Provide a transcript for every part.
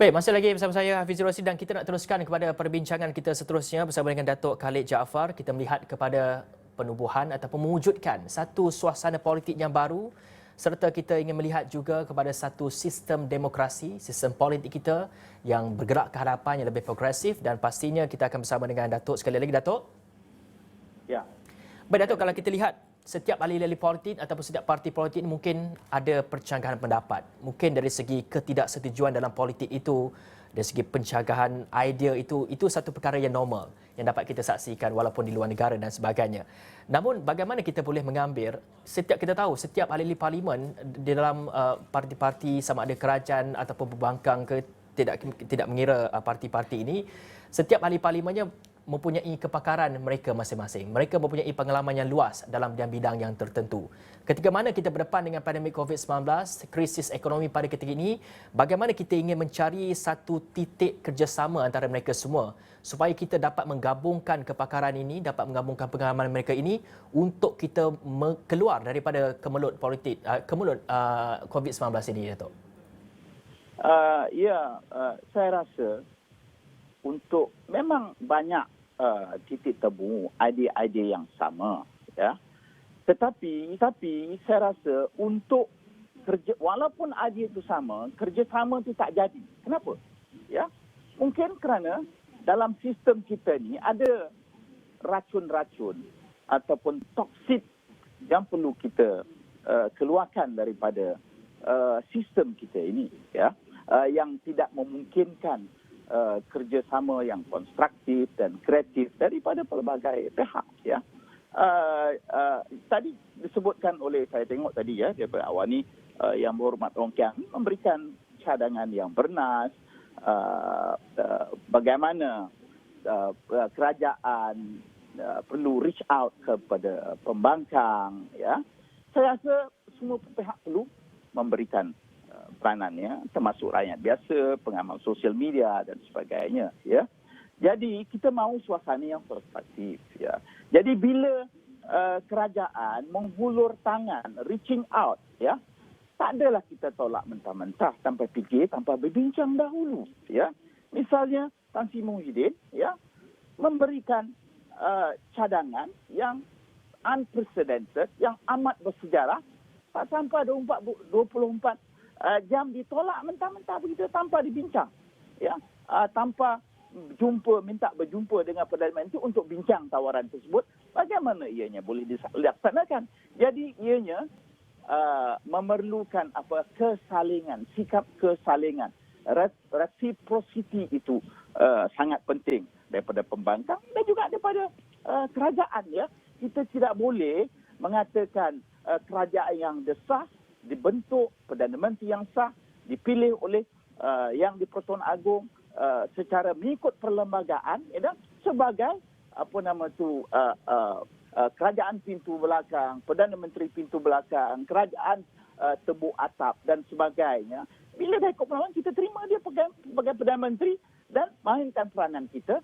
Baik, masih lagi bersama saya Hafizul Rasid dan kita nak teruskan kepada perbincangan kita seterusnya bersama dengan Datuk Khalid Jaafar. Kita melihat kepada penubuhan ataupun mewujudkan satu suasana politik yang baru serta kita ingin melihat juga kepada satu sistem demokrasi, sistem politik kita yang bergerak ke hadapan yang lebih progresif dan pastinya kita akan bersama dengan Datuk sekali lagi, Datuk. Ya. Baik, Datuk, kalau kita lihat setiap ahli-ahli politik ataupun setiap parti politik mungkin ada percanggahan pendapat. Mungkin dari segi ketidaksetujuan dalam politik itu, dari segi pencanggahan idea itu satu perkara yang normal yang dapat kita saksikan walaupun di luar negara dan sebagainya. Namun bagaimana kita boleh mengambil kita tahu setiap ahli parlimen di dalam parti-parti sama ada kerajaan ataupun pembangkang ke tidak mengira parti-parti ini, setiap ahli parlimennya mempunyai kepakaran mereka masing-masing. Mereka mempunyai pengalaman yang luas dalam bidang yang tertentu. Ketika mana kita berdepan dengan pandemik COVID-19, krisis ekonomi pada ketika ini, bagaimana kita ingin mencari satu titik kerjasama antara mereka semua supaya kita dapat menggabungkan kepakaran ini, dapat menggabungkan pengalaman mereka ini untuk kita keluar daripada kemelut politik, kemelut COVID-19 ini, Datuk. Saya rasa untuk memang banyak titik temu idea-idea yang sama, ya. Tetapi saya rasa untuk walaupun idea itu sama, kerjasama itu tak jadi. Kenapa? Ya, mungkin kerana dalam sistem kita ni ada racun-racun ataupun toksit yang perlu kita keluarkan daripada sistem kita ini, ya, yang tidak memungkinkan kerjasama yang konstruktif dan kreatif daripada pelbagai pihak, ya. Tadi disebutkan oleh, saya tengok tadi ya daripada awal ni, yang berhormat Ong Kiang memberikan cadangan yang bernas, bagaimana kerajaan perlu reach out kepada pembangkang, ya. Saya rasa semua pihak perlu memberikan peranannya, termasuk rakyat biasa, pengamal sosial media dan sebagainya, ya. Jadi kita mahu suasana yang perspektif, ya. Jadi bila kerajaan menghulur tangan, reaching out, ya, tak adalah kita tolak mentah-mentah tanpa fikir, tanpa berbincang dahulu, ya. Misalnya Tan Sri Muhyiddin, ya, memberikan cadangan yang unprecedented, yang amat bersejarah, tak sampai 24 jam ditolak mentah-mentah begitu tanpa dibincang, ya, tanpa minta berjumpa dengan Perdana Menteri untuk bincang tawaran tersebut. Bagaimana ianya boleh dilaksanakan? Jadi ianya memerlukan kesalingan, sikap kesalingan, reciprocity itu sangat penting daripada pembangkang dan juga daripada kerajaan, ya. Kita tidak boleh mengatakan kerajaan yang desah dibentuk, Perdana Menteri yang sah, dipilih oleh yang di-Persatuan Agong secara mengikut perlembagaan, ya, sebagai kerajaan pintu belakang, Perdana Menteri pintu belakang, kerajaan tebuk atap dan sebagainya. Bila dah ikut perlembagaan, kita terima dia sebagai Perdana Menteri dan mainkan peranan kita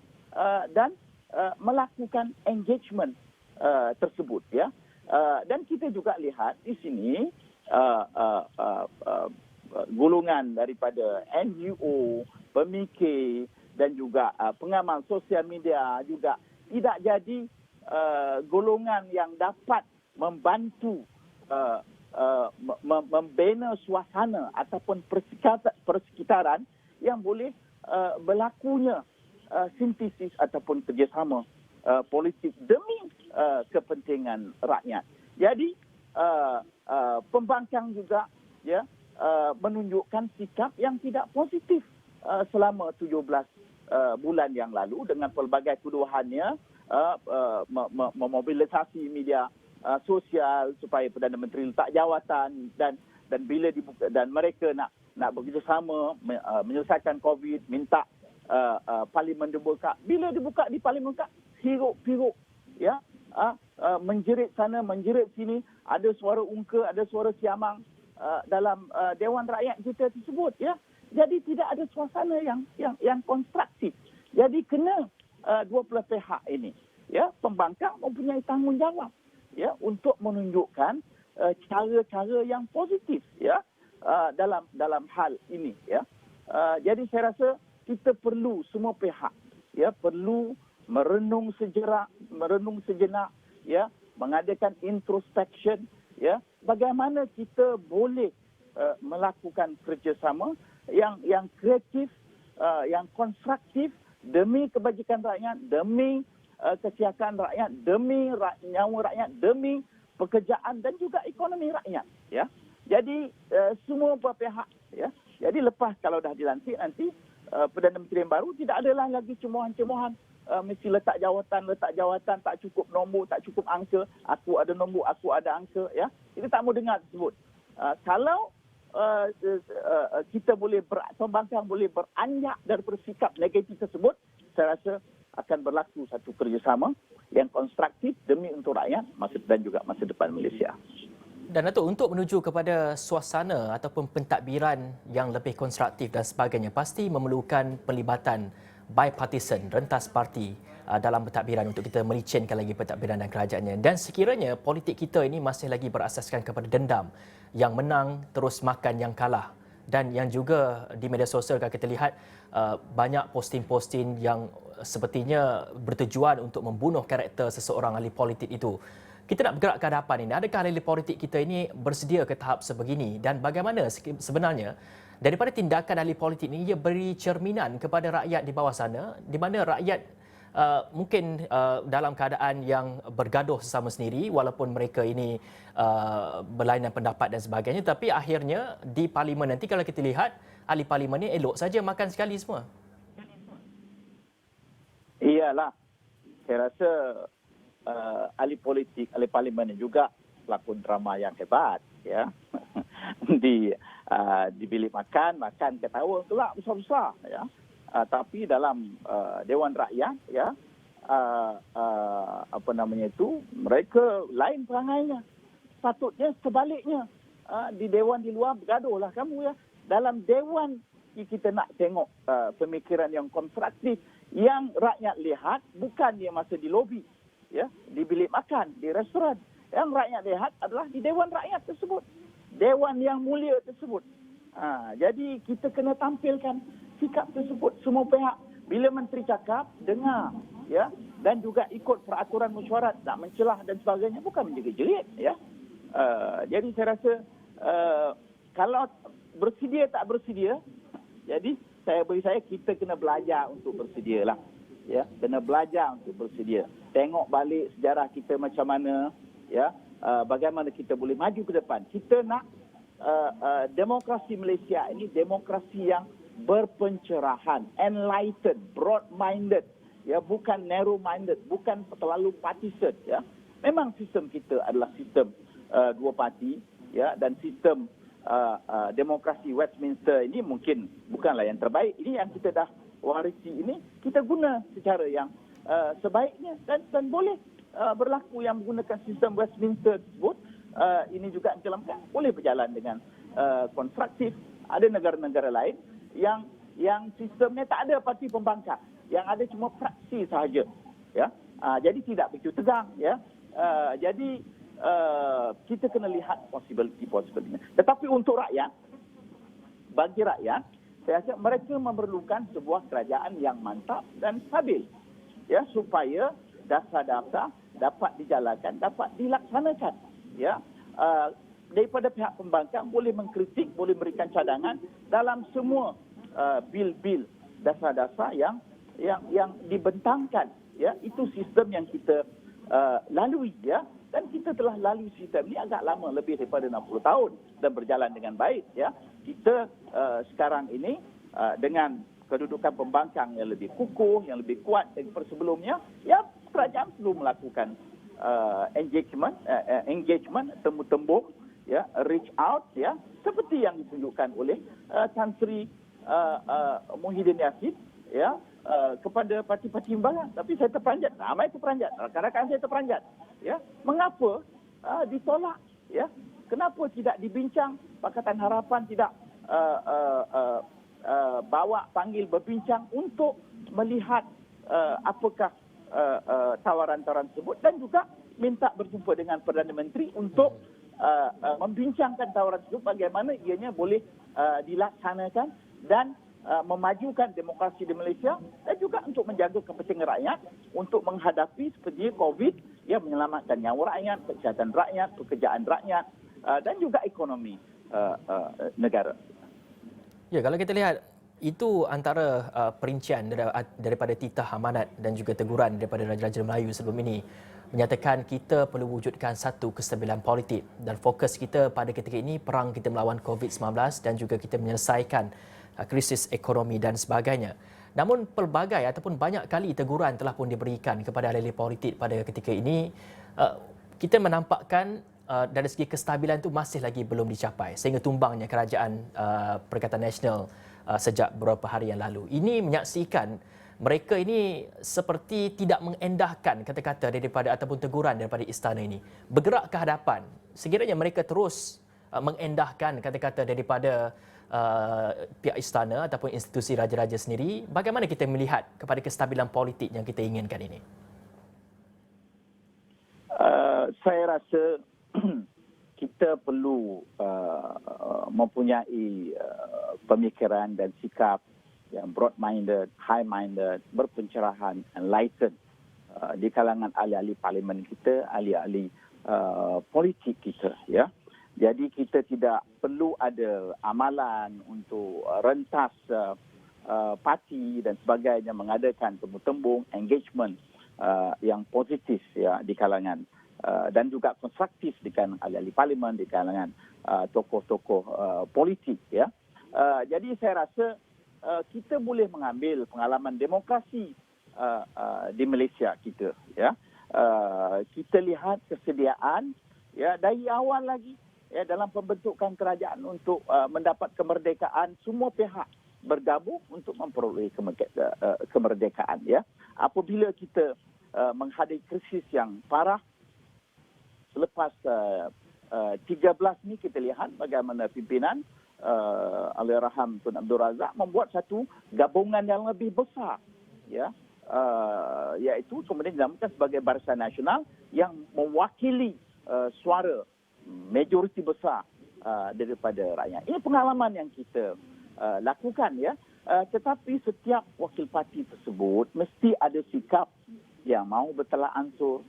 dan melakukan engagement tersebut, ya. Dan kita juga lihat di sini golongan daripada NGO, pemikir dan juga pengamal sosial media juga tidak jadi golongan yang dapat membantu membina suasana ataupun persekitaran yang boleh berlakunya sintesis ataupun kerjasama politik demi kepentingan rakyat. Jadi pembangkang juga, ya, menunjukkan sikap yang tidak positif selama 17 bulan yang lalu dengan pelbagai tuduhannya memobilisasi media sosial supaya Perdana Menteri letak jawatan dan bila dibuka dan mereka nak bekerjasama menyelesaikan COVID, minta parlimen dibuka. Bila dibuka di parlimen buka, hiruk-piruk, ya, menjerit sana, menjerit sini, ada suara ungka, ada suara siamang dalam Dewan Rakyat kita tersebut, ya. Jadi tidak ada suasana yang konstruktif. Jadi kena dua belah pihak ini, ya, pembangkang mempunyai tanggungjawab, ya, untuk menunjukkan cara-cara yang positif, ya, dalam hal ini, ya. Jadi saya rasa kita perlu semua pihak ya perlu merenung sejenak ya, mengadakan introspection ya, bagaimana kita boleh melakukan kerjasama yang kreatif, yang konstruktif demi kebajikan rakyat, demi kesihatan rakyat, demi nyawa rakyat, demi pekerjaan dan juga ekonomi rakyat ya. Jadi semua pihak ya. Jadi lepas kalau dah dilantik nanti Perdana Menteri yang baru tidak adalah lagi cemohan-cemohan mesti letak jawatan, tak cukup nombor, tak cukup angka, aku ada nombor, aku ada angka ya. Kita tak mau dengar tersebut. Kalau kita boleh pembangkang boleh beranjak daripada sikap negatif tersebut, saya rasa akan berlaku satu kerjasama yang konstruktif demi untuk rakyat dan juga masa depan Malaysia. Dan Datuk, untuk menuju kepada suasana ataupun pentadbiran yang lebih konstruktif dan sebagainya, pasti memerlukan pelibatan bipartisan, rentas parti dalam pentadbiran untuk kita melicinkan lagi pentadbiran dan kerajaannya. Dan sekiranya politik kita ini masih lagi berasaskan kepada dendam, yang menang terus makan yang kalah. Dan yang juga di media sosial kalau kita lihat banyak posting-posting yang sepertinya bertujuan untuk membunuh karakter seseorang ahli politik itu. Kita nak bergerak ke hadapan ini. Adakah ahli politik kita ini bersedia ke tahap sebegini? Dan bagaimana sebenarnya daripada tindakan ahli politik ini, ia beri cerminan kepada rakyat di bawah sana, di mana rakyat mungkin dalam keadaan yang bergaduh sesama sendiri walaupun mereka ini berlainan pendapat dan sebagainya, tapi akhirnya di parlimen nanti kalau kita lihat ahli parlimen ini elok saja makan sekali semua. Iyalah, saya rasa ahli politik, ahli parlimen juga pelakon drama yang hebat ya. di bilik makan ketawa kelak besar-besar ya. Tapi dalam Dewan Rakyat ya, mereka lain perangainya. Patutnya sebaliknya. Di Dewan di luar bergaduhlah kamu ya. Dalam Dewan kita nak tengok pemikiran yang konstruktif yang rakyat lihat, bukan dia masa di lobi ya, di bilik makan, di restoran. Yang rakyat lihat adalah di Dewan Rakyat tersebut, Dewan yang mulia tersebut. Jadi kita kena tampilkan sikap tersebut, semua pihak. Bila menteri cakap, dengar ya, dan juga ikut peraturan mesyuarat, tak mencelah dan sebagainya, bukan menjerit-jerit ya. Jadi saya rasa kalau bersedia tak bersedia, jadi bagi saya kita kena belajar untuk bersedialah ya, kena belajar untuk bersedia. Tengok balik sejarah kita macam mana ya, bagaimana kita boleh maju ke depan. Kita nak demokrasi Malaysia ini demokrasi yang berpencerahan, enlightened, broad-minded, ya, bukan narrow-minded, bukan terlalu partisan. Ya. Memang sistem kita adalah sistem dua parti, ya, dan sistem demokrasi Westminster ini mungkin bukanlah yang terbaik. Ini yang kita dah warisi ini, kita guna secara yang sebaiknya dan boleh berlaku yang menggunakan sistem Westminster tersebut. Ini juga encelamkan boleh berjalan dengan konstruktif. Ada negara-negara lain yang sistemnya tak ada parti pembangkang, yang ada cuma fraksi sahaja, ya. Jadi tidak begitu tegang, ya. Jadi kita kena lihat possibility. Tetapi untuk rakyat, bagi rakyat, saya rasa mereka memerlukan sebuah kerajaan yang mantap dan stabil, ya, supaya dasar-dasar dapat dijalankan, dapat dilaksanakan, ya. Daripada pihak pembangkang boleh mengkritik, boleh memberikan cadangan dalam semua bil-bil dasar-dasar yang dibentangkan, ya. Itu sistem yang kita lalui, ya, dan kita telah lalui sistem ini agak lama, lebih daripada 60 tahun dan berjalan dengan baik, ya. Kita sekarang ini dengan kedudukan pembangkang yang lebih kukuh, yang lebih kuat daripada sebelumnya, ya, kerajaan perlu melakukan engagement, temu-tembung, ya, reach out, ya, seperti yang ditunjukkan oleh Tan Sri Muhyiddin Yassin, ya, kepada parti-parti imbalan. Tapi saya terperanjat, ramai terperanjat, rakan-rakan saya terperanjat, ya. Mengapa ditolak, ya? Kenapa tidak dibincang? Pakatan Harapan tidak panggil berbincang untuk melihat apakah tawaran-tawaran tersebut, dan juga minta berjumpa dengan Perdana Menteri untuk membincangkan tawaran tersebut, bagaimana ianya boleh dilaksanakan dan memajukan demokrasi di Malaysia dan juga untuk menjaga kepentingan rakyat untuk menghadapi seperti COVID yang menyelamatkan nyawa rakyat, kesihatan rakyat, pekerjaan rakyat dan juga ekonomi negara. Ya, kalau kita lihat itu antara perincian daripada titah amanat dan juga teguran daripada Raja-Raja Melayu sebelum ini menyatakan kita perlu wujudkan satu kestabilan politik dan fokus kita pada ketika ini perang kita melawan COVID-19 dan juga kita menyelesaikan krisis ekonomi dan sebagainya. Namun pelbagai ataupun banyak kali teguran telah pun diberikan kepada ahli politik pada ketika ini. Kita menampakkan dari segi kestabilan itu masih lagi belum dicapai sehingga tumbangnya kerajaan Perikatan Nasional sejak beberapa hari yang lalu. Ini menyaksikan mereka ini seperti tidak mengendahkan kata-kata daripada ataupun teguran daripada istana ini. Bergerak ke hadapan. Sekiranya mereka terus mengendahkan kata-kata daripada pihak istana ataupun institusi raja-raja sendiri, bagaimana kita melihat kepada kestabilan politik yang kita inginkan ini? Saya rasa kita perlu mempunyai pemikiran dan sikap yang broad-minded, high-minded, berpencerahan, enlightened di kalangan ahli-ahli parlimen kita, ahli-ahli politik kita, ya. Jadi kita tidak perlu ada amalan untuk rentas parti dan sebagainya, mengadakan tembung-tembung engagement yang positif ya di kalangan dan juga konstruktif di kalangan ahli-ahli parlimen, di kalangan tokoh-tokoh politik ya. Jadi saya rasa kita boleh mengambil pengalaman demokrasi di Malaysia kita ya. Kita lihat kesediaan ya dari awal lagi ya dalam pembentukan kerajaan untuk mendapat kemerdekaan, semua pihak bergabung untuk memperoleh kemerdekaan ya. Apabila kita menghadapi krisis yang parah selepas 13 ni, kita lihat bagaimana pimpinan Allahyarham Tun Abdul Razak membuat satu gabungan yang lebih besar ya, iaitu kemudian dinamakan sebagai Barisan Nasional yang mewakili suara majoriti besar daripada rakyat. Ini pengalaman yang kita lakukan ya. Tetapi setiap wakil parti tersebut mesti ada sikap yang mahu bertolak ansur,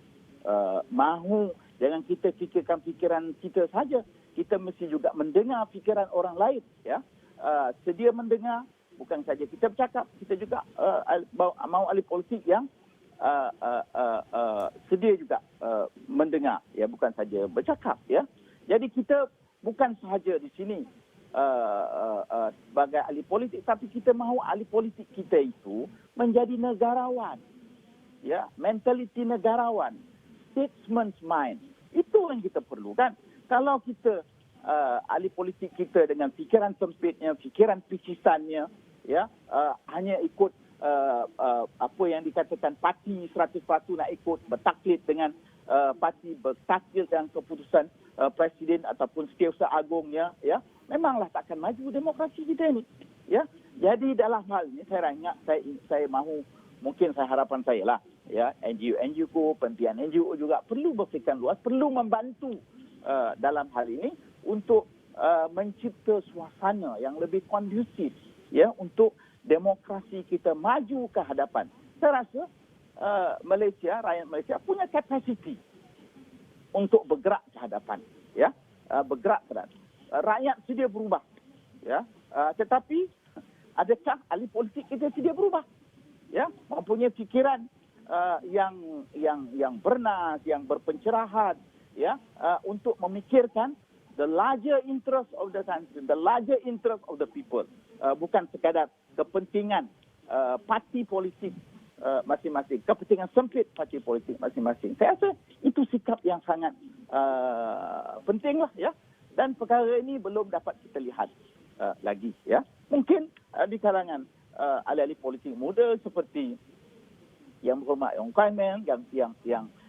mahu jangan kita fikirkan fikiran kita saja. Kita mesti juga mendengar fikiran orang lain ya. Sedia mendengar, bukan saja kita bercakap, kita juga mahu ahli politik yang sedia juga mendengar ya, bukan saja bercakap ya. Jadi kita bukan sahaja di sini sebagai ahli politik, tapi kita mahu ahli politik kita itu menjadi negarawan ya, mentaliti negarawan, statesman's mind. Itu yang kita perlukan. Kalau kita ahli politik kita dengan fikiran sempitnya, fikiran picisannya ya, hanya ikut apa yang dikatakan parti 100% nak ikut, bertaklid dengan parti, bertaklid dengan keputusan presiden ataupun Setiausaha Agungnya ya, memanglah takkan maju demokrasi kita ini ya. Jadi dalam hal ini saya ingat, saya mahu, mungkin saya harapan saya lah ya, NGO, pimpinan NGO juga perlu berfikiran luas, perlu membantu dalam hal ini untuk mencipta suasana yang lebih kondusif ya untuk demokrasi kita maju ke hadapan. Saya rasa Malaysia, rakyat Malaysia punya kapasiti untuk bergerak ke hadapan ya, bergerak ke hadapan. Rakyat sedia berubah ya, tetapi adakah ahli politik kita sedia berubah ya, mempunyai fikiran yang bernas, yang berpencerahan ya, untuk memikirkan the larger interest of the country, the larger interest of the people, bukan sekadar kepentingan parti politik masing-masing, kepentingan sempit parti politik masing-masing. Saya rasa itu sikap yang sangat pentinglah ya, dan perkara ini belum dapat kita lihat lagi ya. Mungkin di kalangan ahli-ahli politik muda seperti yang berhormat Yong Kai Meng,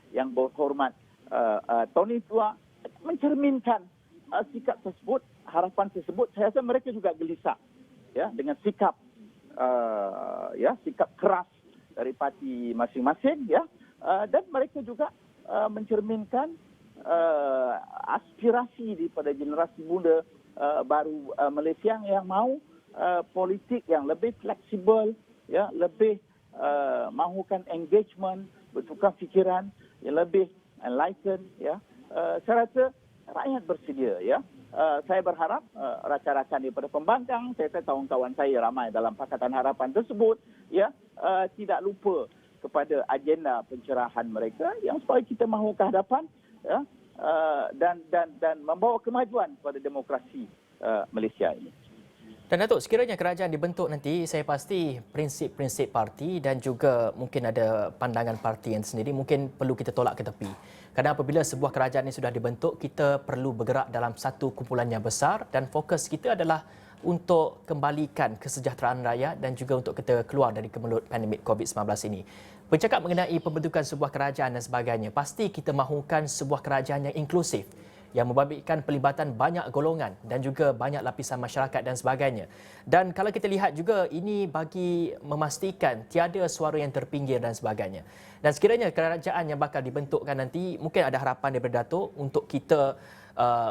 yang berhormat Tony Tua mencerminkan sikap tersebut, harapan tersebut. Saya rasa mereka juga gelisah ya dengan sikap sikap keras dari parti masing-masing ya, dan mereka juga mencerminkan aspirasi daripada generasi muda baru Malaysia yang mahu politik yang lebih fleksibel, ya, lebih mahukan engagement, bertukar fikiran, yang lebih enlightened, ya. Saya rasa rakyat bersedia, ya. Saya berharap rakan-rakan daripada pembangkang, saya tahu kawan-kawan saya ramai dalam Pakatan Harapan tersebut, ya, tidak lupa kepada agenda pencerahan mereka yang supaya kita mahu ke hadapan, ya, dan membawa kemajuan kepada demokrasi Malaysia ini. Dan Datuk, sekiranya kerajaan dibentuk nanti, saya pasti prinsip-prinsip parti dan juga mungkin ada pandangan parti yang sendiri mungkin perlu kita tolak ke tepi. Kerana apabila sebuah kerajaan ini sudah dibentuk, kita perlu bergerak dalam satu kumpulan yang besar dan fokus kita adalah untuk kembalikan kesejahteraan rakyat dan juga untuk kita keluar dari kemelut pandemik COVID-19 ini. Bercakap mengenai pembentukan sebuah kerajaan dan sebagainya, pasti kita mahukan sebuah kerajaan yang inklusif, yang membabitkan pelibatan banyak golongan dan juga banyak lapisan masyarakat dan sebagainya. Dan kalau kita lihat juga, ini bagi memastikan tiada suara yang terpinggir dan sebagainya. Dan sekiranya kerajaan yang bakal dibentukkan nanti, mungkin ada harapan daripada Datuk untuk kita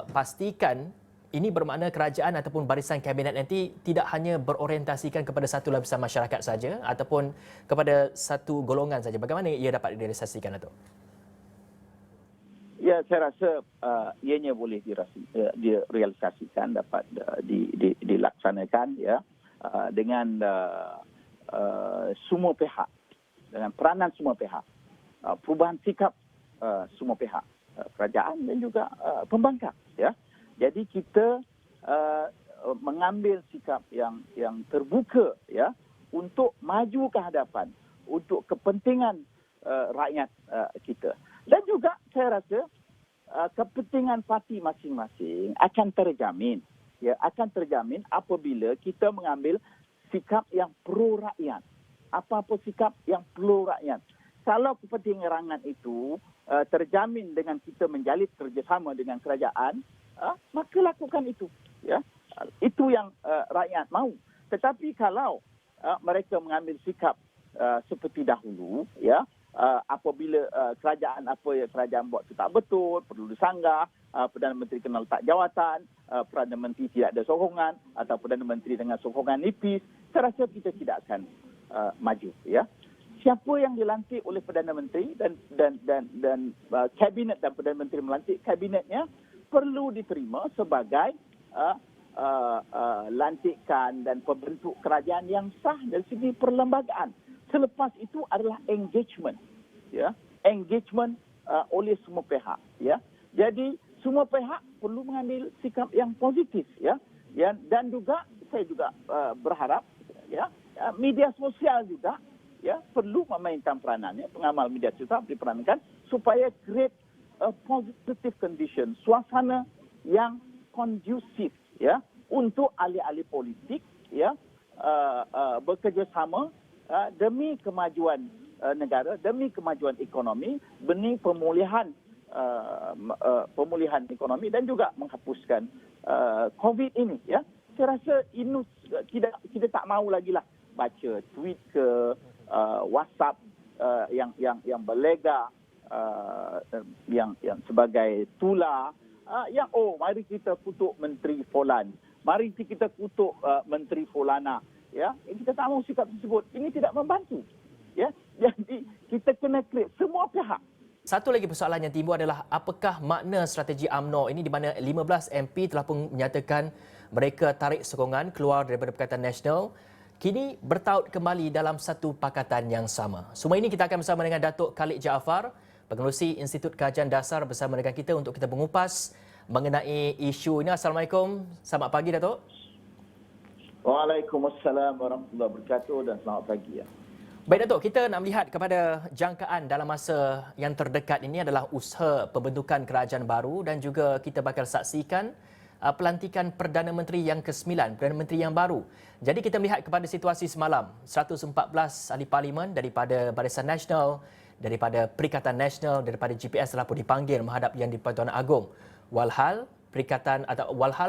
pastikan ini bermakna kerajaan ataupun barisan kabinet nanti tidak hanya berorientasikan kepada satu lapisan masyarakat saja ataupun kepada satu golongan saja. Bagaimana ia dapat direalisasikan, Datuk? Ya, saya rasa ianya boleh direalisasikan, dapat dilaksanakan, ya, dengan semua pihak, dengan peranan semua pihak, perubahan sikap semua pihak, kerajaan dan juga pembangkang, ya. Jadi kita mengambil sikap yang terbuka, ya, untuk maju ke hadapan untuk kepentingan rakyat kita. Dan juga saya rasa kepentingan parti masing-masing akan terjamin, ya, akan terjamin apabila kita mengambil sikap yang pro rakyat. Apa-apa sikap yang pro rakyat. Kalau kepentingan itu terjamin dengan kita menjalin kerjasama dengan kerajaan, maka lakukan itu, ya. Itu yang rakyat mahu. Tetapi kalau mereka mengambil sikap seperti dahulu, ya, apabila kerajaan apa yang kerajaan buat itu tak betul, perlu disanggah, Perdana Menteri kena letak jawatan, Perdana Menteri tidak ada sokongan atau Perdana Menteri dengan sokongan nipis, saya rasa kita tidak akan maju, ya. Siapa yang dilantik oleh Perdana Menteri dan kabinet dan Perdana Menteri melantik kabinetnya perlu diterima sebagai lantikan dan pembentuk kerajaan yang sah dari segi perlembagaan. Selepas itu adalah engagement, ya, engagement oleh semua pihak, ya. Jadi semua pihak perlu mengambil sikap yang positif, ya, dan juga saya juga berharap, ya, media sosial juga, ya, perlu memainkan peranannya, pengamal media sosial diperankan supaya create a positive condition, suasana yang kondusif, ya, untuk ahli-ahli politik, ya, bekerjasama demi kemajuan negara, demi kemajuan ekonomi, demi pemulihan ekonomi dan juga menghapuskan COVID ini, ya. Saya rasa ini kita tak mahu lagi lah baca tweet ke WhatsApp yang berlega, yang sebagai tular, yang mari kita kutuk Menteri Fulan, mari kita kutuk Menteri Fulana, ya. Kita tak mahu sikap tersebut. Ini tidak membantu, ya. Jadi kita kena create semua pihak. Satu lagi persoalan yang timbul adalah apakah makna strategi UMNO ini, di mana 15 MP telah pun menyatakan mereka tarik sokongan keluar daripada Pakatan Nasional, kini bertaut kembali dalam satu pakatan yang sama. Semua ini kita akan bersama dengan Datuk Khalid Jaafar, Pengerusi Institut Kajian Dasar, bersama dengan kita untuk kita mengupas mengenai isu ini. Assalamualaikum. Selamat pagi, Datuk. Waalaikumsalam warahmatullahi wabarakatuh dan selamat pagi, ya. Baik, Datuk, kita nak melihat kepada jangkaan dalam masa yang terdekat ini adalah usaha pembentukan kerajaan baru dan juga kita bakal saksikan pelantikan Perdana Menteri yang ke-9, Perdana Menteri yang baru. Jadi kita melihat kepada situasi semalam, 114 ahli parlimen daripada Barisan Nasional, daripada Perikatan Nasional, daripada GPS telah pun dipanggil menghadap Yang di-Pertuan Agong. Walhal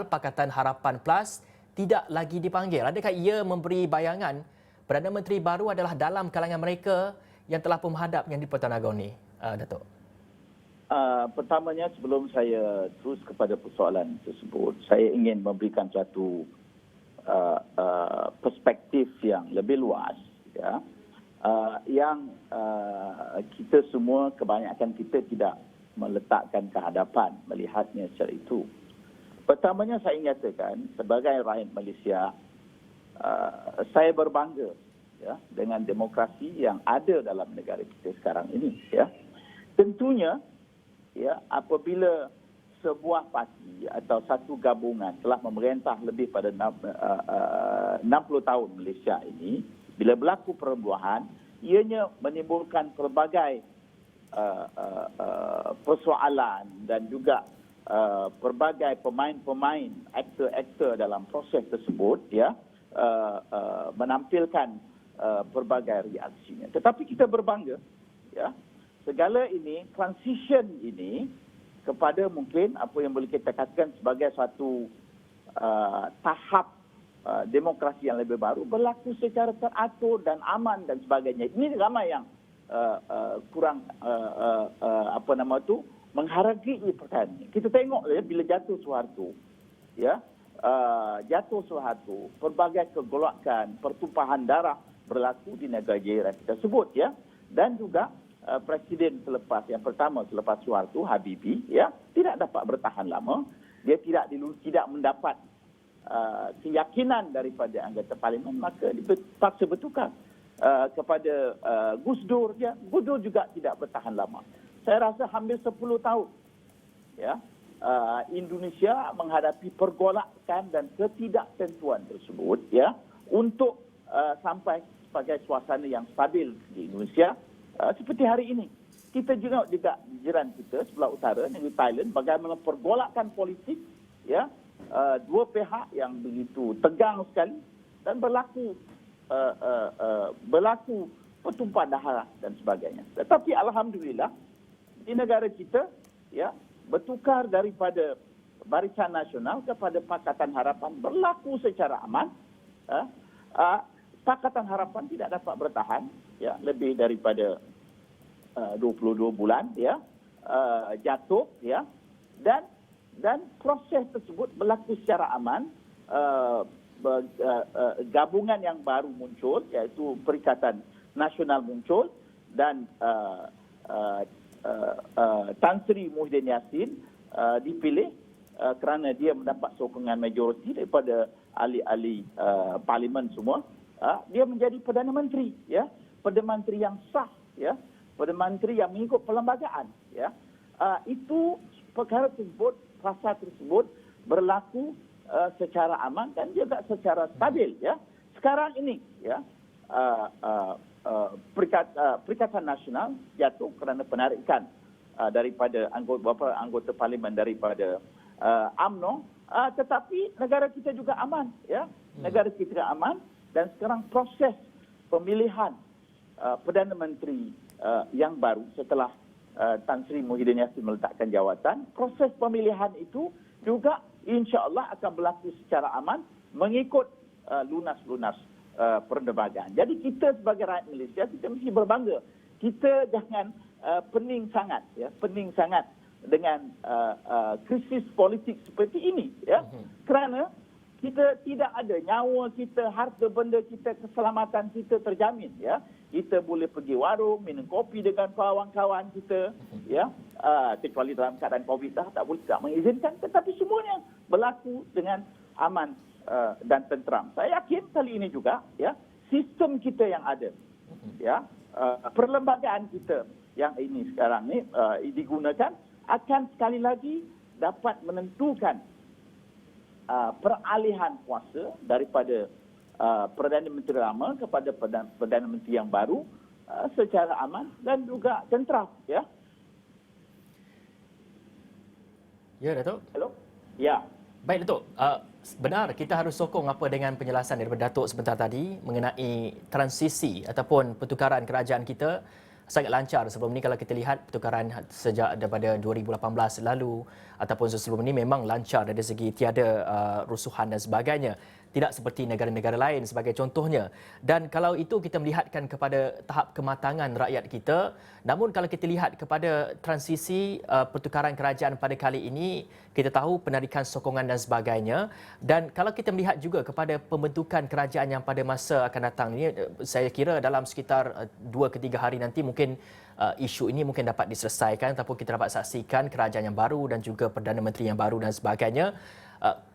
Pakatan Harapan Plus tidak lagi dipanggil. Adakah ia memberi bayangan Perdana Menteri baru adalah dalam kalangan mereka yang telah pun menghadap Yang di-Pertuan Agong ni, Datuk? Pertamanya, sebelum saya terus kepada persoalan tersebut, saya ingin memberikan satu perspektif yang lebih luas, ya, yang kita semua, kebanyakan kita tidak meletakkan kehadapan melihatnya secara itu. Pertamanya saya nyatakan sebagai rakyat Malaysia, saya berbangga, ya, dengan demokrasi yang ada dalam negara kita sekarang ini. Ya, tentunya, ya, apabila sebuah parti atau satu gabungan telah memerintah lebih pada 60 tahun Malaysia ini, bila berlaku perubahan, ianya menimbulkan pelbagai persoalan dan juga pelbagai pemain-pemain, aktor-aktor dalam proses tersebut, ya, menampilkan pelbagai reaksinya. Tetapi kita berbangga, ya, segala ini, transition ini kepada mungkin apa yang boleh kita katakan sebagai suatu tahap demokrasi yang lebih baru berlaku secara teratur dan aman dan sebagainya. Ini ramai yang kurang menghargai perkara ini. Kita tengok, ya, bila jatuh Suharto, ya, pelbagai kegolakan, pertumpahan darah berlaku di negara jiran kita sebut, ya, dan juga presiden yang pertama selepas Suharto, Habibie, ya, tidak dapat bertahan lama. Dia tidak mendapat keyakinan daripada anggota parlimen, maka dipaksa bertukar kepada Gus Dur. Ya, Gus Dur juga tidak bertahan lama. Saya rasa hampir 10 tahun, ya, Indonesia menghadapi pergolakan dan ketidaktentuan tersebut, ya, untuk sampai sebagai suasana yang stabil di Indonesia. Seperti hari ini, kita juga jiran kita sebelah utara, negeri Thailand, bagaimana pergolakan politik, ya, dua pihak yang begitu tegang sekali dan berlaku pertumpahan darah dan sebagainya. Tetapi alhamdulillah di negara kita, ya, bertukar daripada Barisan Nasional kepada Pakatan Harapan berlaku secara aman. Pakatan Harapan tidak dapat bertahan, ya, lebih daripada 22 bulan, ya, jatuh, ya, dan proses tersebut berlaku secara aman. Gabungan yang baru muncul, iaitu Perikatan Nasional muncul, dan Tan Sri Muhyiddin Yassin dipilih kerana dia mendapat sokongan majoriti daripada ahli-ahli parlimen semua. Dia menjadi Perdana Menteri, ya, Perdana Menteri yang sah, ya, Perdana Menteri yang mengikut perlembagaan, ya. Itu perkara tersebut, fasa tersebut berlaku secara aman dan juga secara stabil, ya. Sekarang ini, ya, Perikatan Nasional jatuh kerana penarikan daripada beberapa anggota parlimen daripada UMNO, tetapi negara kita juga aman, ya. Negara kita aman, dan sekarang proses pemilihan Perdana Menteri yang baru setelah Tan Sri Muhyiddin Yassin meletakkan jawatan, proses pemilihan itu juga insya-Allah akan berlaku secara aman mengikut lunas-lunas perlembagaan. Jadi kita sebagai rakyat Malaysia, kita mesti berbangga. Kita jangan pening sangat, ya, pening sangat dengan krisis politik seperti ini, ya. Kerana kita tidak ada nyawa kita, harta benda kita, keselamatan kita terjamin, ya. Kita boleh pergi warung, minum kopi dengan kawan-kawan kita, ya, kecuali dalam keadaan COVID tak boleh, tak mengizinkan, tetapi semuanya berlaku dengan aman dan tenteram. Saya yakin kali ini juga, ya, sistem kita yang ada, ya, perlembagaan kita yang ini sekarang ni digunakan akan sekali lagi dapat menentukan peralihan kuasa daripada Perdana Menteri lama kepada Perdana Menteri yang baru secara aman dan juga tenteram, ya. Ya, Datuk. Hello? Ya. Baik, Datuk. Benar, kita harus sokong apa dengan penjelasan daripada Datuk sebentar tadi mengenai transisi ataupun pertukaran kerajaan kita sangat lancar. Sebelum ini kalau kita lihat pertukaran sejak daripada 2018 lalu ataupun sebelum ini memang lancar dari segi tiada rusuhan dan sebagainya. tidak seperti negara-negara lain sebagai contohnya. Dan kalau itu kita melihatkan kepada tahap kematangan rakyat kita, namun kalau kita lihat kepada transisi pertukaran kerajaan pada kali ini, kita tahu penarikan sokongan dan sebagainya. Dan kalau kita melihat juga kepada pembentukan kerajaan yang pada masa akan datang ini, saya kira dalam sekitar 2 ke 3 hari nanti mungkin isu ini mungkin dapat diselesaikan ataupun kita dapat saksikan kerajaan yang baru dan juga Perdana Menteri yang baru dan sebagainya.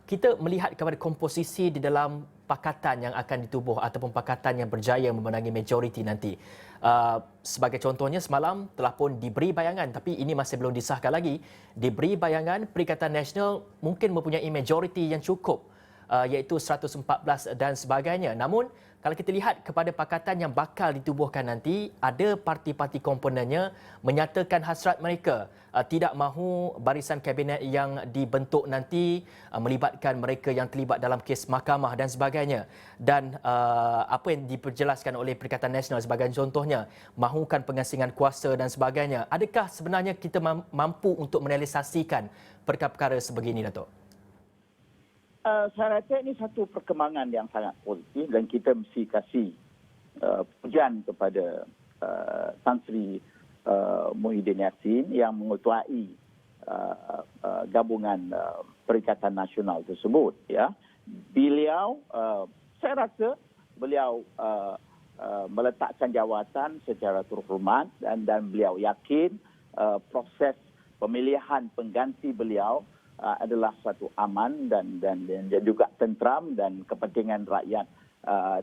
Kita melihat kepada komposisi di dalam pakatan yang akan ditubuh ataupun pakatan yang berjaya memenangi majoriti nanti. Sebagai contohnya semalam telah pun diberi bayangan, tapi ini masih belum disahkan lagi, diberi bayangan Perikatan Nasional mungkin mempunyai majoriti yang cukup, iaitu 114 dan sebagainya. Namun kalau kita lihat kepada pakatan yang bakal ditubuhkan nanti, ada parti-parti komponennya menyatakan hasrat mereka tidak mahu barisan kabinet yang dibentuk nanti melibatkan mereka yang terlibat dalam kes mahkamah dan sebagainya. Dan apa yang diperjelaskan oleh Perikatan Nasional sebagai contohnya, mahukan pengasingan kuasa dan sebagainya. Adakah sebenarnya kita mampu untuk merealisasikan perkara-perkara sebegini, Datuk? Saya rasa ini satu perkembangan yang sangat positif dan kita mesti kasih pujian kepada Tan Sri Muhyiddin Yassin yang mengetuai gabungan Perikatan Nasional tersebut. Ya, beliau, saya rasa beliau meletakkan jawatan secara terhormat dan beliau yakin proses pemilihan pengganti beliau adalah satu aman dan juga tentram dan kepentingan rakyat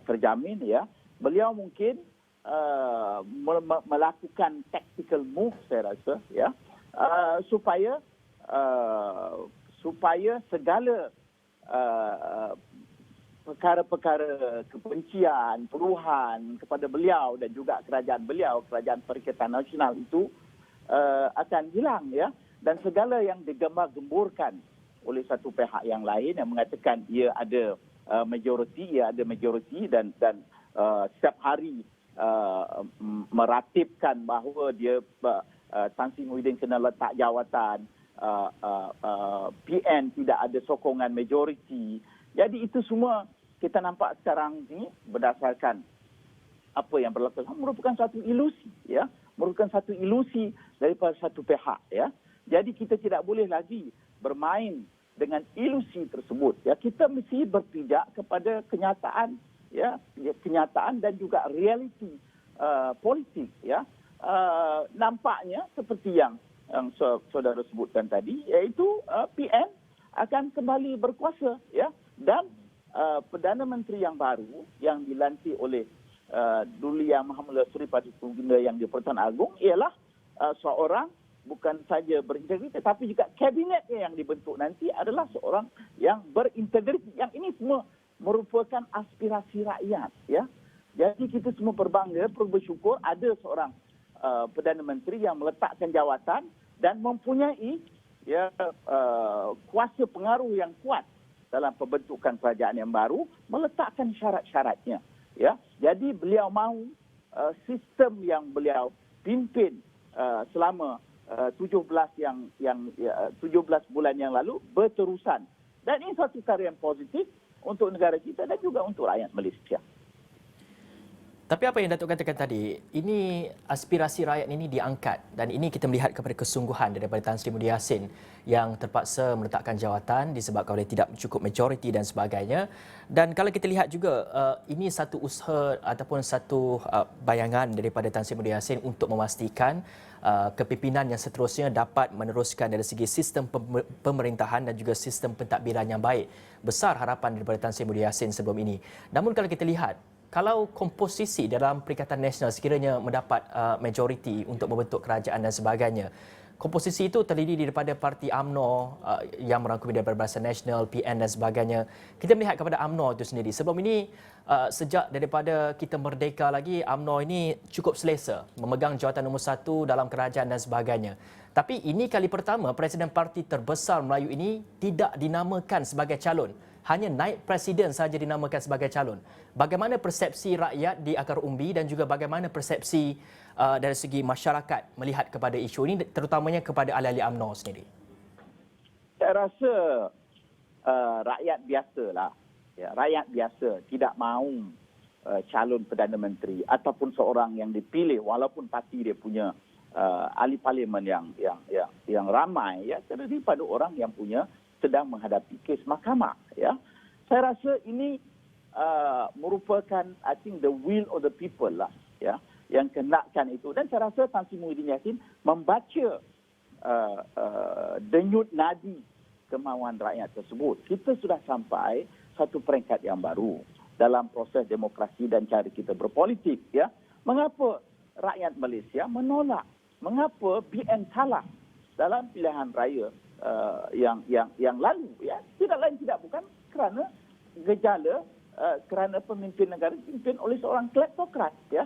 terjamin. Ya, beliau mungkin melakukan tactical move, saya rasa, ya, supaya segala perkara-perkara kebencian, keluhan kepada beliau dan juga kerajaan beliau, Kerajaan Perikatan Nasional itu akan hilang, ya. Dan segala yang digembar-gemburkan oleh satu pihak yang lain yang mengatakan ia ada majoriti dan setiap hari meratibkan bahawa dia Tan Sri Muhyiddin kena letak jawatan, PN tidak ada sokongan majoriti. Jadi itu semua kita nampak sekarang ini berdasarkan apa yang berlaku merupakan satu ilusi, ya, merupakan satu ilusi daripada satu pihak, ya. Jadi kita tidak boleh lagi bermain dengan ilusi tersebut. Ya, kita mesti berpijak kepada kenyataan, ya, kenyataan dan juga realiti politik. Ya, nampaknya seperti yang saudara sebutkan tadi, iaitu PN akan kembali berkuasa. Ya, dan Perdana Menteri yang baru yang dilantik oleh Duli Yang Mahamula Suri Baginda yang di-Pertuan Agong ialah seorang bukan saja berintegritas, tapi juga kabinetnya yang dibentuk nanti adalah seorang yang berintegritas. Yang ini semua merupakan aspirasi rakyat. Ya, jadi kita semua berbangga, perlu bersyukur ada seorang Perdana Menteri yang meletakkan jawatan dan mempunyai, ya, kuasa pengaruh yang kuat dalam pembentukan kerajaan yang baru, meletakkan syarat-syaratnya. Ya, jadi beliau mahu sistem yang beliau pimpin selama 17 bulan yang lalu berterusan. Dan ini satu perkara yang positif untuk negara kita dan juga untuk rakyat Malaysia. Tapi apa yang Datuk katakan tadi, ini aspirasi rakyat ini diangkat dan ini kita melihat kepada kesungguhan daripada Tan Sri Muhyiddin Yassin yang terpaksa meletakkan jawatan disebabkan oleh tidak cukup majoriti dan sebagainya. Dan kalau kita lihat juga, ini satu usaha ataupun satu bayangan daripada Tan Sri Muhyiddin Yassin untuk memastikan kepimpinan yang seterusnya dapat meneruskan dari segi sistem pemerintahan dan juga sistem pentadbiran yang baik. Besar harapan daripada Tan Sri Muhyiddin Yassin sebelum ini. Namun kalau kita lihat, kalau komposisi dalam Perikatan Nasional sekiranya mendapat majoriti untuk membentuk kerajaan dan sebagainya, komposisi itu terdiri daripada Parti UMNO yang merangkumi daripada Barisan Nasional, PN dan sebagainya. Kita melihat kepada UMNO itu sendiri. Sebelum ini, sejak daripada kita merdeka lagi, UMNO ini cukup selesa memegang jawatan nombor 1 dalam kerajaan dan sebagainya. Tapi ini kali pertama Presiden Parti terbesar Melayu ini tidak dinamakan sebagai calon. Hanya naib presiden saja dinamakan sebagai calon. Bagaimana persepsi rakyat di akar umbi dan juga bagaimana persepsi dari segi masyarakat melihat kepada isu ini, terutamanya kepada ahli-ahli UMNO sendiri? Saya rasa rakyat biasalah, ya, rakyat biasa tidak mahu calon Perdana Menteri ataupun seorang yang dipilih walaupun parti dia punya ahli parlimen yang ramai, ya, terdiri pada orang yang sedang menghadapi kes mahkamah, ya. Saya rasa ini merupakan, I think, the will of the people lah, ya, yang kehendakkan itu. Dan saya rasa Tan Sri Muhyiddin Yassin membaca denyut nadi kemahuan rakyat tersebut. Kita sudah sampai satu peringkat yang baru dalam proses demokrasi dan cara kita berpolitik, ya. Mengapa rakyat Malaysia menolak? Mengapa BN kalah dalam pilihan raya yang lalu, ya? Tidak lain tidak bukan kerana gejala kerana pemimpin negara dipimpin oleh seorang kleptokrat, ya.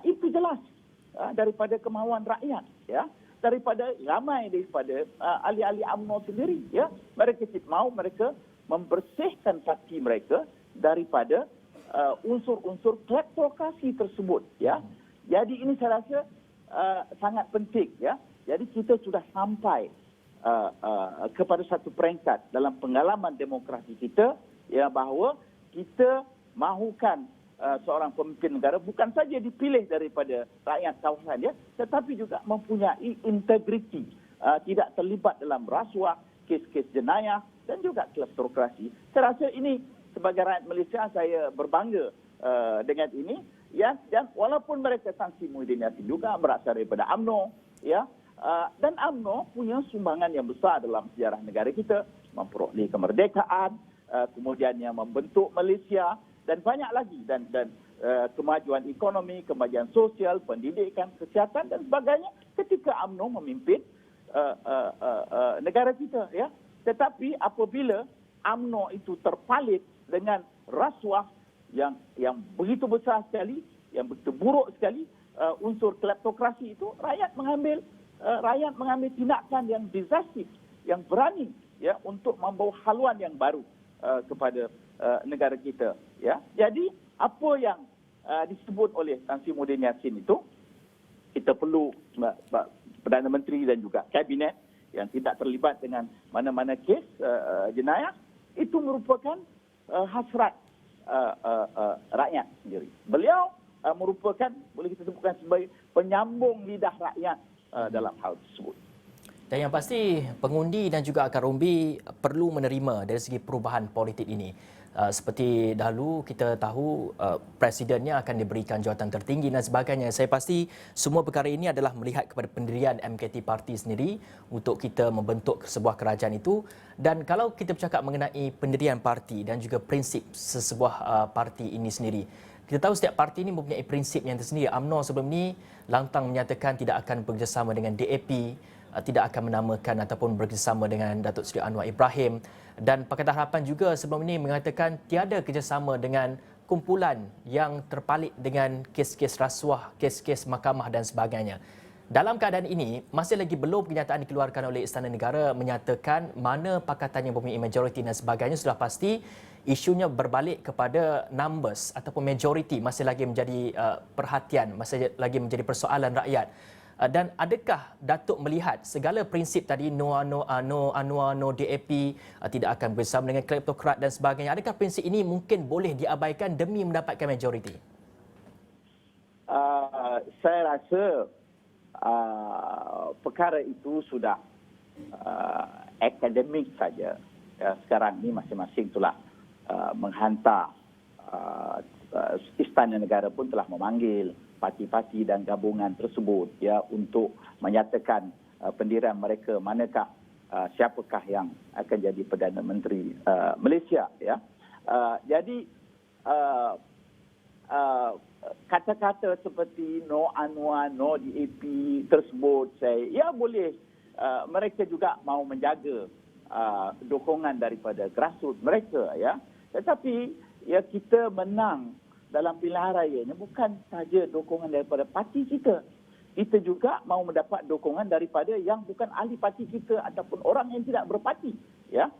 Itu jelas daripada kemahuan rakyat, ya. Daripada ahli-ahli UMNO sendiri, ya. Mereka mereka membersihkan parti mereka daripada unsur-unsur kleptokrasi tersebut, ya. Jadi ini saya rasa sangat penting, ya. Jadi kita sudah sampai kepada satu peringkat dalam pengalaman demokrasi kita, ya, bahawa kita mahukan seorang pemimpin negara bukan saja dipilih daripada rakyat kawasan dia, tetapi juga mempunyai integriti, tidak terlibat dalam rasuah, kes-kes jenayah dan juga kleptokrasi. Saya rasa ini sebagai rakyat Malaysia saya berbangga dengan ini, ya. Dan walaupun mereka Tan Sri Muhyiddin Yassin juga berasal daripada UMNO, ya, dan UMNO punya sumbangan yang besar dalam sejarah negara kita, memperoleh kemerdekaan, kemudian yang membentuk Malaysia dan banyak lagi, dan kemajuan ekonomi, kemajuan sosial, pendidikan, kesihatan dan sebagainya ketika UMNO memimpin negara kita, ya. Tetapi apabila UMNO itu terpalit dengan rasuah yang begitu besar sekali, yang begitu buruk sekali, unsur kleptokrasi itu, rakyat mengambil tindakan yang decisif, yang berani, ya, untuk membawa haluan yang baru kepada negara kita, ya. Jadi apa yang disebut oleh Tan Sri Muhyiddin Yassin itu, kita perlu Perdana Menteri dan juga Kabinet yang tidak terlibat dengan mana-mana kes jenayah, itu merupakan hasrat rakyat sendiri. Beliau merupakan, boleh kita sebutkan sebagai penyambung lidah rakyat dalam hal tersebut. Dan yang pasti pengundi dan juga akar umbi perlu menerima dari segi perubahan politik ini. Seperti dahulu kita tahu presidennya akan diberikan jawatan tertinggi dan sebagainya. Saya pasti semua perkara ini adalah melihat kepada pendirian MKT Parti sendiri untuk kita membentuk sebuah kerajaan itu. Dan kalau kita bercakap mengenai pendirian parti dan juga prinsip sesebuah parti ini sendiri, kita tahu setiap parti ini mempunyai prinsip yang tersendiri. UMNO sebelum ini lantang menyatakan tidak akan bekerjasama dengan DAP, tidak akan menamakan ataupun bekerjasama dengan Datuk Seri Anwar Ibrahim, dan Pakatan Harapan juga sebelum ini mengatakan tiada kerjasama dengan kumpulan yang terpalit dengan kes-kes rasuah, kes-kes mahkamah dan sebagainya. Dalam keadaan ini, masih lagi belum kenyataan dikeluarkan oleh Istana Negara menyatakan mana pakatan yang mempunyai majoriti dan sebagainya. Sudah pasti isunya berbalik kepada numbers ataupun majoriti masih lagi menjadi perhatian, masih lagi menjadi persoalan rakyat. Dan adakah Datuk melihat segala prinsip tadi no DAP, tidak akan bersama dengan kleptokrat dan sebagainya, adakah prinsip ini mungkin boleh diabaikan demi mendapatkan majoriti? Saya rasa perkara itu sudah akademik saja. Sekarang ini masing-masing telah menghantar, Istana Negara pun telah memanggil parti-parti dan gabungan tersebut, ya, untuk menyatakan pendirian mereka, manakah siapakah yang akan jadi Perdana Menteri Malaysia, ya. Jadi kata-kata seperti no Anwar, no DAP tersebut, ya boleh, mereka juga mahu menjaga dukungan daripada grassroots mereka, ya. Tetapi ya, kita menang dalam pilihan raya ini bukan saja dukungan daripada parti kita. Kita juga mahu mendapat dukungan daripada yang bukan ahli parti kita ataupun orang yang tidak berparti, ya.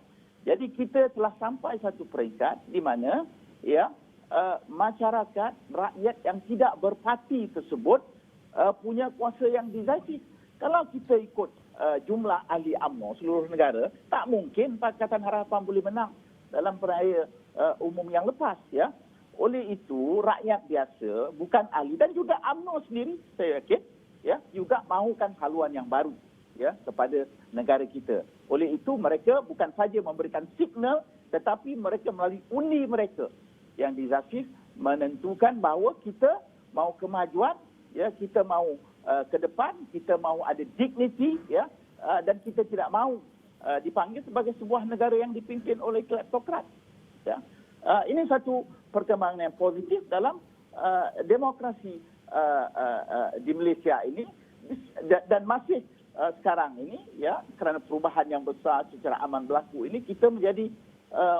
Jadi kita telah sampai satu peringkat di mana, ya, masyarakat, rakyat yang tidak berparti tersebut punya kuasa yang decisif. Kalau kita ikut jumlah ahli UMNO seluruh negara, tak mungkin Pakatan Harapan boleh menang dalam raya Umum yang lepas, ya. Oleh itu rakyat biasa, bukan ahli, dan juga UMNO sendiri, saya yakin, ya, juga mahukan haluan yang baru, ya, kepada negara kita. Oleh itu mereka bukan saja memberikan signal, tetapi mereka melalui undi mereka yang decisif menentukan bahawa kita mahu kemajuan, ya, kita mahu ke depan, kita mahu ada dignity, ya, dan kita tidak mahu dipanggil sebagai sebuah negara yang dipimpin oleh kleptokrat, ya. Ini satu perkembangan yang positif dalam demokrasi di Malaysia ini, dan masih sekarang ini, ya, kerana perubahan yang besar secara aman berlaku ini, kita menjadi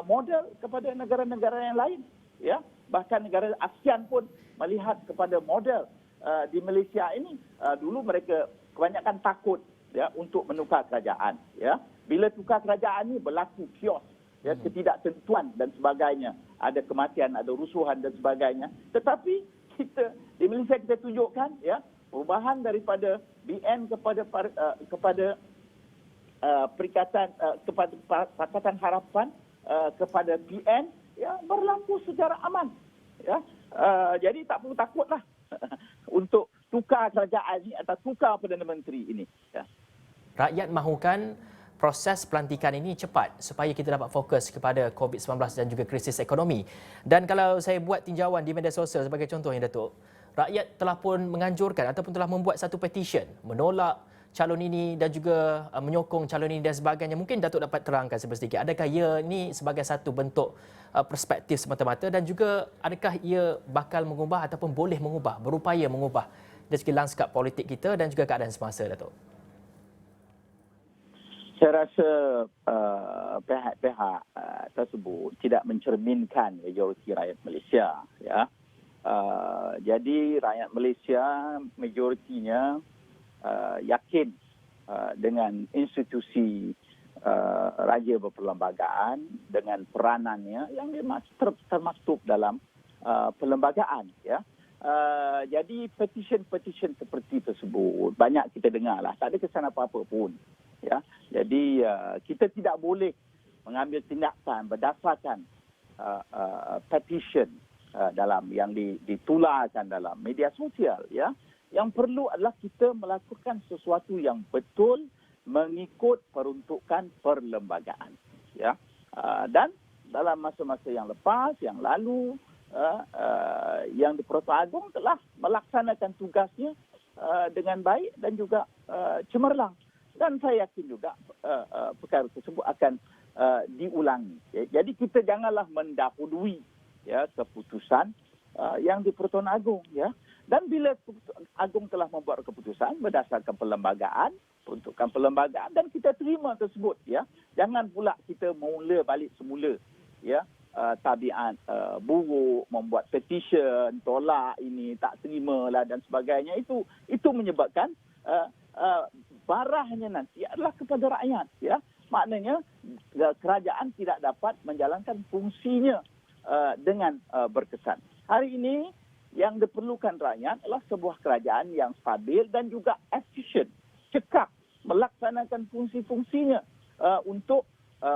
model kepada negara-negara yang lain, ya. Bahkan negara ASEAN pun melihat kepada model di Malaysia ini. Dulu mereka kebanyakan takut, ya, untuk menukar kerajaan, ya. Bila tukar kerajaan ini berlaku chaos, ya, ketidaktentuan dan sebagainya, ada kematian, ada rusuhan dan sebagainya. Tetapi kita di Malaysia kita tunjukkan, ya, perubahan daripada BN kepada perikatan kepada Pakatan Harapan kepada PN, ya, berlaku secara aman, ya. Jadi tak perlu takutlah untuk tukar kerajaan ini atau tukar Perdana Menteri ini, ya. Rakyat mahukan proses pelantikan ini cepat supaya kita dapat fokus kepada COVID-19 dan juga krisis ekonomi. Dan kalau saya buat tinjauan di media sosial sebagai contohnya, Datuk, rakyat telah pun menganjurkan ataupun telah membuat satu petition menolak calon ini dan juga menyokong calon ini dan sebagainya. Mungkin Datuk dapat terangkan sedikit, adakah ia ini sebagai satu bentuk perspektif semata-mata, dan juga adakah ia bakal mengubah ataupun boleh mengubah, berupaya mengubah dari segi lanskap politik kita dan juga keadaan semasa, Datuk? Saya rasa pihak-pihak tersebut tidak mencerminkan majoriti rakyat Malaysia, ya. Jadi rakyat Malaysia majoritinya yakin dengan institusi Raja Berperlembagaan dengan peranannya yang termaktub dalam perlembagaan, ya. Jadi petition-petition seperti tersebut banyak kita dengarlah, tak ada kesan apa-apa pun, ya. Jadi kita tidak boleh mengambil tindakan berdasarkan petition dalam yang ditularkan dalam media sosial, ya. Yang perlu adalah kita melakukan sesuatu yang betul mengikut peruntukan perlembagaan, ya. Dan dalam masa-masa yang lepas, yang lalu, yang di-Pertuan Agong telah melaksanakan tugasnya dengan baik dan juga cemerlang. Dan saya yakin juga perkara tersebut akan diulangi. Jadi kita janganlah mendahului, ya, keputusan yang di-Pertuan Agong, ya. Dan bila Pertuan Agong telah membuat keputusan berdasarkan perlembagaan, peruntukan perlembagaan, dan kita terima tersebut, ya. Jangan pula kita mula balik semula, ya. Tabiat buruk, membuat petition, tolak ini, tak terima lah dan sebagainya. Itu menyebabkan barahnya nanti adalah kepada rakyat, ya. Maknanya kerajaan tidak dapat menjalankan fungsinya dengan berkesan. Hari ini yang diperlukan rakyat adalah sebuah kerajaan yang stabil dan juga efisien, cekap melaksanakan fungsi-fungsinya untuk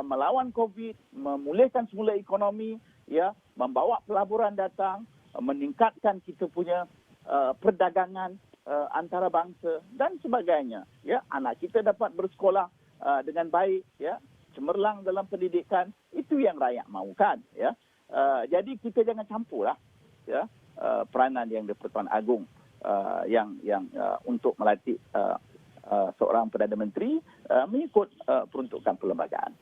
melawan COVID, memulihkan semula ekonomi, ya, membawa pelaburan datang, meningkatkan kita punya perdagangan antarabangsa dan sebagainya, ya. Anak kita dapat bersekolah dengan baik, ya, cemerlang dalam pendidikan. Itu yang rakyat mahukan, ya. Jadi kita jangan campurlah, ya, peranan yang di-Pertuan Agong yang untuk melantik seorang Perdana Menteri mengikut peruntukan perlembagaan.